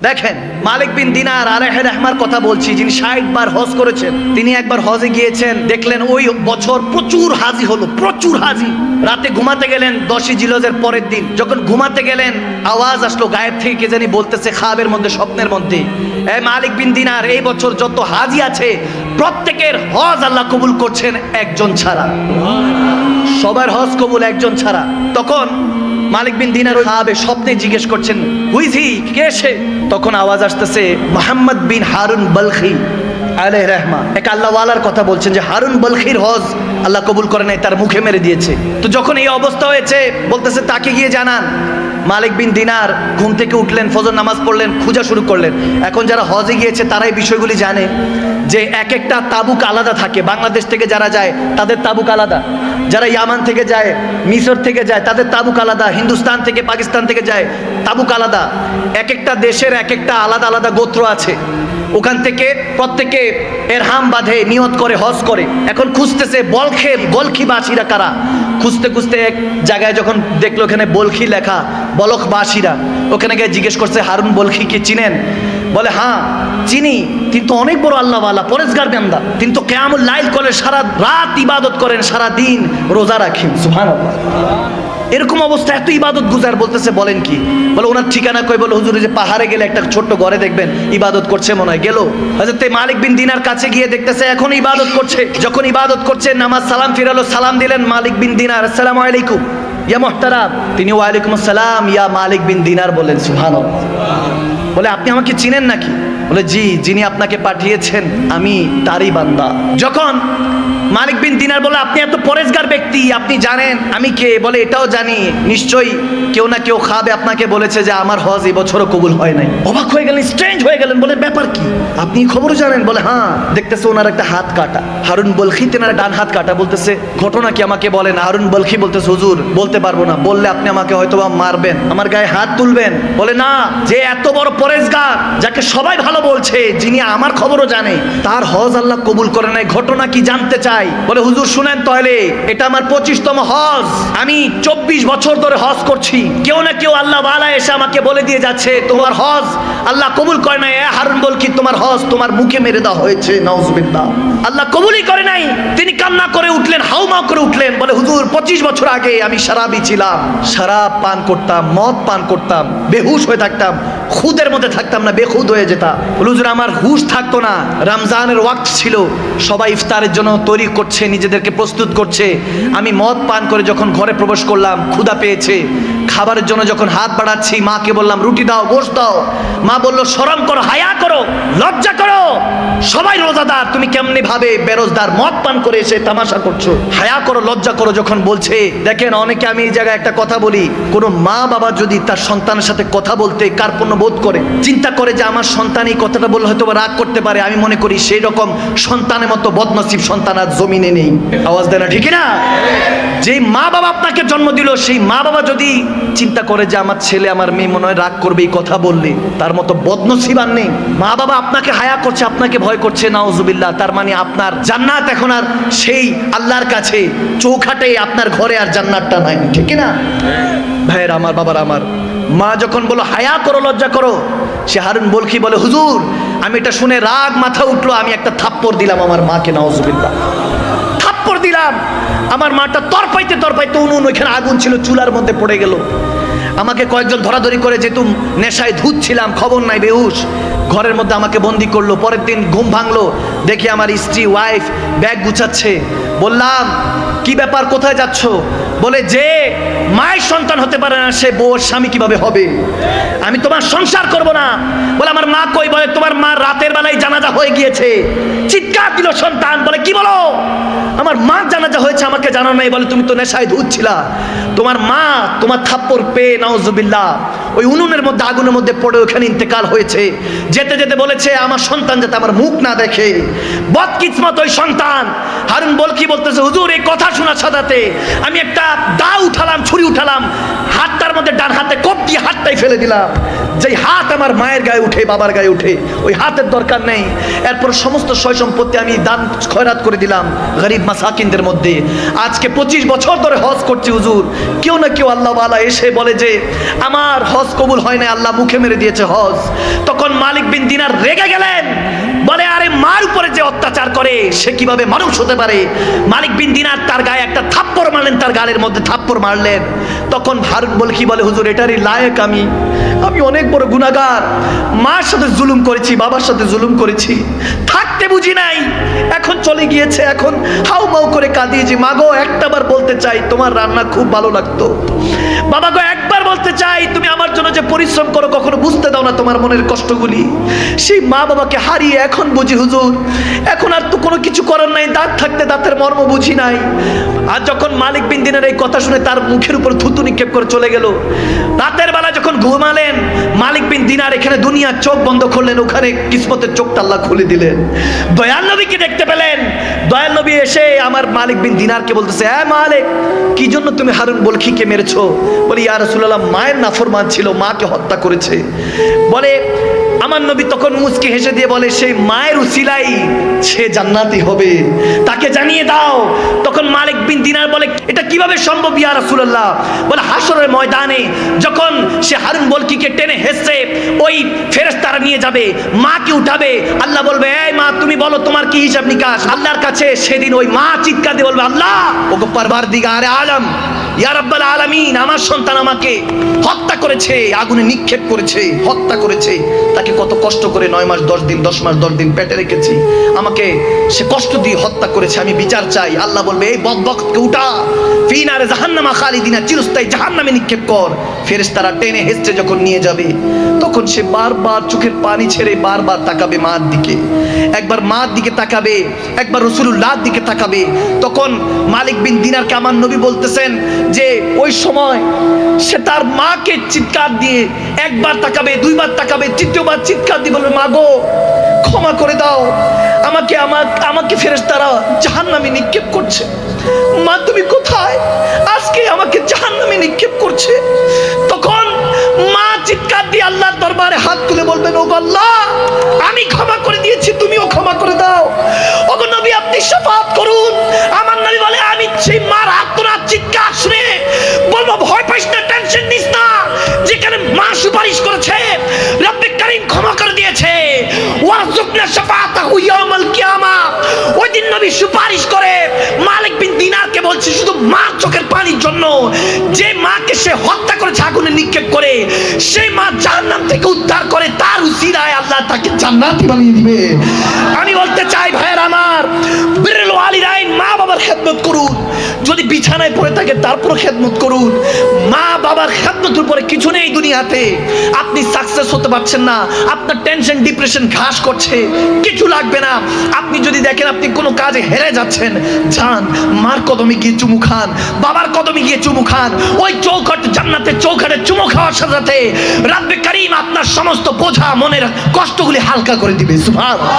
দেখেন মালিক বিন দিনার আলাইহি রাহমার কথা বলছি, যিনি ৬০ বার হজ করেছেন। তিনি একবার হজে গিয়েছেন, দেখলেন ওই বছর প্রচুর হাজি হলো, প্রচুর হাজি। রাতে ঘুমাতে গেলেন ১০ই জিলহজের পরের দিন। যখন ঘুমাতে গেলেন আওয়াজ আসলো গায়েব থেকে, কে জানি বলতেছে খাবের মধ্যে, স্বপ্নের মধ্যে, এই মালিক বিন দিনার, এই বছর যত হাজি আছে প্রত্যেকের হজ আল্লাহ কবুল করছেন একজন ছাড়া। সবার হজ কবুল, একজন ছাড়া। তখন মালিক বিন দিনার খাবে স্বপ্নে জিজ্ঞেস করছেন, হুইজি, কে সে? তখন আওয়াজ আসতেছে মুহাম্মদ বিন হারুন বলখি আলাইহি রাহমা, এক আল্লাহওয়ালার কথা বলছেন যে হারুন বলখির হজ আল্লাহ কবুল করে নাই, তার মুখে মেরে দিয়েছে। তো যখন এই অবস্থা হয়েছে বলতেছে তাকে গিয়ে জানান। মালিক বিন দিনার ঘুম থেকে উঠলেন, ফজর নামাজ পড়লেন, খোঁজা শুরু করলেন। এখন যারা হজে গিয়েছে তারাই বিষয়গুলি জানে যে এক একটা তাবুক আলাদা থাকে। বাংলাদেশ থেকে যারা যায় তাদের তাবুক আলাদা, যারা ইয়ামান থেকে যায়, মিশর থেকে যায়, তাদের তাবুক আলাদা, হিন্দুস্তান থেকে পাকিস্তান থেকে যায় তাবুক আলাদা। এক একটা দেশের এক একটা আলাদা আলাদা গোত্র আছে। ওখান থেকে প্রত্যেকে এরহাম বাঁধে, নিয়ত করে হজ করে। এখন খুঁজতেছে বলখিবাসীরা কারা। খুঁজতে খুঁজতে এক জায়গায় যখন দেখলো ওখানে বলখি লেখা, বলখবাসীরা, ওখানে গিয়ে জিজ্ঞেস করছে হারুন বলখিকে চিনেন? বলে হ্যাঁ চিনি, কিন্তু অনেক বড় আল্লাহওয়ালা, পরেজগার বান্দা। তিনি তো কিয়ামুল লাইল করে, সারা রাত ইবাদত করেন, সারা দিন রোজা রাখেন। সুবহানাল্লাহ। এরকম অবস্থা, এত ইবাদত গুজার। বলতেছে বলেন কি? বলে ওনার ঠিকানা কই? বলে হুজুর, যে পাহাড়ে গেলে একটা ছোট্ট ঘরে দেখবেন ইবাদত করছে মনে হয়। গেল হযরত মালিক বিন দিনার কাছে গিয়ে দেখতেছে এখন ইবাদত করছে। যখন ইবাদত করছে, নামাজ সালাম ফিরালো, সালাম দিলেন মালিক বিন দিনার, আসসালামু আলাইকুম ইয়া মুহতারাম। তিনি ওয়ালাইকুম আসসালাম ইয়া মালিক বিন দিনার বলেন। সুবহানাল্লাহ। বলে আপনি আমাকে চিনেন নাকি? বলে জি, যিনি আপনাকে পাঠিয়েছেন আমি তারই বান্দা। যখন মালিক বিন দিনার বলে আপনি এত পরেজগার ব্যক্তি, আপনি জানেন আমি কে? বলে এটাও জানি, নিশ্চয়ই কেউ না কেউ খাবে আপনাকে বলেছে যে আমার হজ এই বছরও কবুল হয় নাই। অবাক হয়ে গেলেন, স্ট্রেঞ্জ হয়ে গেলেন। বলে ব্যাপার কি? আপনি খবরও জানেন? বলে হ্যাঁ। দেখতেছে ওনার একটা হাত কাটা, হারুন বলখি তেনার ডান হাত কাটা। বলতেছে ঘটনা কি আমাকে বলেন। হারুন বলখি বলতেছে হুজুর বলতে পারবো না, বললে আপনি আমাকে হয়তোবা মারবেন, আমার গায়ে হাত তুলবেন। বলে না, যে এত বড় পরেজগার, যাকে সবাই ভালো বলছে, যিনি আমার খবরও জানে, তার হজ আল্লাহ কবুল করে নাই, ঘটনা কি জানতে চাই। বলে হুজুর শুনেন তাহলে, এটা আমার 25তম হজ, আমি 24 বছর ধরে হজ করছি। কেউ না কেউ আল্লাহ ওয়ালা এসে আমাকে বলে দিয়ে যাচ্ছে তোমার হজ আল্লাহ কবুল করে নাই। হারুন বলখি, তোমার হজ তোমার মুখে মেরে দেওয়া হয়েছে, নাউজুবিল্লাহ, আল্লাহ কবুলই করে নাই। তিনি কান্না করে উঠলেন, হাউমাউ করে উঠলেন। বলে হুজুর 25 বছর আগে আমি শরাবী ছিলাম, শরাব পান করতাম, মদ পান করতাম, বেহুশ হয়ে থাকতাম, খুদের মধ্যে থাকতাম না, বেখুদ হয়ে যেতাম। হুজুর আমার হুশ থাকতো না। রমজানের ওয়াক্ত ছিল, সবাই ইফতারের জন্য তৈরি করছে, নিজেদেরকে প্রস্তুত করছে। আমি মদ পান করে যখন ঘরে প্রবেশ করলাম, ক্ষুধা পেয়েছে, খাবারের জন্য যখন হাত বাড়াচ্ছি, মাকে বললাম রুটি দাও, গোশত দাও। মা বলল শরম করো, হায়া করো, লজ্জা করো, সবাই রোজাদার, তুমি কেমনি ভাবে বেরোজদার মদ পান করে এসে তামাশা করছো, হায়া করো, লজ্জা করো। যখন বলছে, দেখেন অনেকে, আমি এই জায়গায় একটা কথা বলি, কোনো মা বাবা যদি তার সন্তানের সাথে কথা বলতে কার্পণ্য বোধ করে, চিন্তা করে যে আমার সন্তান এই কথাটা বললে হয়তো রাগ করতে পারে, আমি মনে করি সেই রকম সন্তানের মতো বদনসিব সন্তান আর জমিনে নেই। আওয়াজ দেয় না? ঠিক না? যেই মা বাবা আপনাকে জন্ম দিল, সেই মা বাবা যদি চিন্তা করে যে আমার ছেলে আমার মেয়ে মনে হয় রাগ করবে এই কথা বললে, তার মতো বদনসিব আর নেই। মা বাবা আপনাকে হায়া করছে, আপনাকে ভয় করছে, নাউজুবিল্লাহ, তার মানে আপনার জান্নাত এখন আর সেই আল্লাহর কাছে চৌখাটে, আপনার ঘরে আর জান্নাতটা নাই। ঠিক না ভাইয়ের আমার, বাবার আমার? মা যখন বলো হায়া করো, লজ্জা করো, সে হারুন বলখি বলে হুজুর আমি এটা শুনে রাগ মাথা উঠলো, আমি একটা থাপ্পড় দিলাম আমার মাকে, নাউজুবিল্লাহ, থাপ্পড় দিলাম। আমার মাটা তরপাইতে তরপাইতে উনুন, ওইখানে আগুন ছিল, চুলার মধ্যে পড়ে গেল। আমাকে কয়েকজন ধরাধরি করে, যেহেতু নেশায় ধুচ্ছিলাম, খবর নাই, বেহুশ, ঘরের মধ্যে আমাকে বন্দি করলো। পরের দিন ঘুম ভাঙলো, দেখি আমার স্ত্রী ওয়াইফ ব্যাগ গুছাচ্ছে। বললাম কি ব্যাপার, কোথায় যাচ্ছ? বলে যে মায়ের সন্তান হতে পারে না, সে বউর স্বামী কিভাবে হবে? আমি তোমার সংসার করব না। বলে আমার মা কই? বলে তোমার মা রাতের বেলায় জানাজা হয়ে গিয়েছে। চিৎকার দিল সন্তান। বলে কি বলো? আমার মা জানাজা হয়েছে, আমাকে জানো নাই? বলে তুমি তো নেশায় ধুচ্ছিলা, তোমার মা তোমার থাপ্পড় পেয়ে, নাউজুবিল্লাহ, ওই উনুনের মধ্যে, আগুনের মধ্যে পড়ে ওখানে ইন্তেকাল হয়েছে। যেতে যেতে বলেছে আমার সন্তান যাতে আমার মুখ না দেখে। বদকিসমত ওই সন্তান। হারুন বলখি বলতেছে হুজুর এই কথা শোনার সাথে আমি একটা দা উঠালাম, ছুরি উঠালাম, হাতটার মধ্যে ডান হাতে কোপ দিয়ে হাতটাই ফেলে দিলাম। যেই হাত আমার মায়ের গায়ে উঠে, বাবার গায়ে উঠে, ওই হাতের দরকার নেই। এরপর সমস্ত সয় সম্পত্তি আমি দান খয়রাত করে দিলাম গরিব মাসাকিনদের মধ্যে। আজকে 25 বছর ধরে হজ করছি হুজুর। কেউ না কেউ আল্লাহওয়ালা এসে বলে যে আমার হজ কবুল হয় না, আল্লাহ মুখে মেরে দিয়েছে হজ। তখন মালিক বিন দিনার রেগে গেলেন, বলে আরে মার উপরে যে অত্যাচার করে সে কিভাবে মানুষ হতে পারে। মালিক বিন দিনার তার গায়ে একটা থাপ্পড় মারলেন, তার গালের মধ্যে থাপ্পড় মারলেন। তখন হারুন বলকি বলে হুজুর এটারই লায়েক আমি অনেক বড় গুনাহগার, মার সাথে জুলুম করেছি, বাবার সাথে জুলুম করেছি, থাকতে বুঝি নাই, এখন চলে গিয়েছে, এখন হাউ মাউ করে কাঁদিয়েছি। মাগো একটাবার বলতে চাই তোমার রান্না খুব ভালো লাগতো, বাবা গো একবার বলতে চাই তুমি আমার জন্য যে পরিশ্রম করো কখনো বুঝতে দাও না তোমার মনের কষ্টগুলি। সেই মা বাবাকে হারিয়ে এখন বুঝি হুজুর, এখন আর তো কোনো কিছু করার নাই, দাঁত থাকতে দাঁতের মর্ম বুঝি নাই। আর যখন মালিক বিন দিনার এই কথা শুনে তার মুখের উপর থুতু নিক্ষেপ করে চলে গেল। রাতের বেলা যখন ঘুমালেন মালিক বিন দিনার এখানে দুনিয়ার চোখ বন্ধ করলেন, ওখানে কিসমতের চোখটা আল্লাহ খুলে দিলেন। দয়াল নবীকে দেখতে পেলেন। দয়াল নবী এসে আমার মালিক বিন দিনারকে বলতেছে, হ্যাঁ মালিক কি জন্য তুমি হারুন বলখিকে মেরেছো? বলি ইয়া রাসূলুল্লাহ মায়ের নাফরমান ছিল, মাকে হত্যা করেছে। বলে আমার নবী তখন মুচকি হেসে দিয়ে বলে সেই মায়ের উসিলাই সে জান্নাতি হবে, তাকে জানিয়ে দাও। তখন মালিক বিন দিনার বলে এটা কিভাবে সম্ভব ইয়া রাসূলুল্লাহ? বলে হাসরের ময়দানে যখন সে হারুন বলকিকে টেনে হেসে ওই ফেরেশতারা নিয়ে যাবে, মাকে উঠাবে, আল্লাহ বলবে এই মা তুমি বলো তোমার কি হিসাব নিকাশ। আল্লাহর কাছে সেদিন ওই মা চিৎকার দিয়ে বলবে আল্লাহ ওগো পারওয়ারদিগারে আলম ইয়া রাব্বাল আলামিন, আমার সন্তান আমাকে হত্যা করেছে, আগুনে নিক্ষেপ করেছে, হত্যা করেছে। তাকে কত কষ্ট করে 9 মাস 10 দিন 10 মাস 10 দিন পেটে রেখেছি, আমাকে সে কষ্ট দিয়ে হত্যা করেছে, আমি বিচার চাই। আল্লাহ বলবে এই বদবখতকে উঠা, ফি নারে জাহান্নামা খালিদিনা, চিরস্থায়ী জাহান্নামে নিক্ষেপ কর। ফেরেশতারা টেনে হেঁচড়ে যখন নিয়ে যাবে তখন সে বারবার চোখের পানি ছেড়ে বারবার তাকাবে মার দিকে, একবার মার দিকে তাকাবে, একবার রাসূলুল্লাহর দিকে তাকাবে। তখন মালিক বিন দিনারকে আমার নবী বলতেছেন যে ওই সময় সে তার মাকে চিৎকার দিয়ে একবার তাকাবে, দুইবার তাকাবে, তৃতীয়বার চিৎকার দিয়ে বলবে মা গো ক্ষমা করে দাও আমাকে, আমাকে ফেরেশতারা জাহান্নামে নিক্ষেপ করছে। মা তুমি কোথায়? আজকে আমাকে জাহান্নামে নিক্ষেপ করছে। তখন মা চিৎকার দিয়ে আল্লাহর দরবারে হাত তুলে বলবেন ওগো আল্লাহ আমি ক্ষমা করে দিয়েছি, তুমিও ক্ষমা করে দাও। ওগো নবী আপনি শাফাআত করুন। আমার নবী বলে আমি সেই মার আর্তনাদ চিৎকার শুনে বলবো ভয় পাইস না, টেনশন নিস না, যেখানে মা সুপারিশ করেছে রব্বে কারীম ক্ষমা করে দিয়েছে। ওয়ারযুকনা শাফাআতাহু ইয়াউমাল কিয়ামা, ওই দিন নবী সুপারিশ করে মালিক বিন দিনারকে বলছে শুধু মার চোখের পানির জন্য, যে মাকে সে হত্যা করেছে আগুনে নিক্ষেপ করে, সেই মা জাহান্নাম থেকে উদ্ধার করে, তার উসিলায় আল্লাহ তাকে জান্নাতি বানিয়ে দিবে। আমি বলতে চাই ভাইয়ের আমার, বিররুল ওয়ালিদাইন, মা বাবার খেদমত করুন। যদি বিছানায় পড়ে থাকে তারপর খেদমত করুন। মা বাবার খেদমতের উপরে কিছু নেই দুনিয়াতে। আপনি সাকসেস হতে পারছেন না, আপনার টেনশন ডিপ্রেশন ঘাস করছে, কিছু লাগবে না। আপনি যদি দেখেন আপনি কোনো কাজে হেরে যাচ্ছেন, যান মার কদমে গিয়ে চুমু খান, বাবার কদমে গিয়ে চুমু খান। ওই চৌখট জান্নাতের চৌখটে চুমু খাওয়ার সাথে সাথে রব্বে কারীম আপনার সমস্ত বোঝা মনের কষ্টগুলি হালকা করে দিবে। সুবহানাল্লাহ।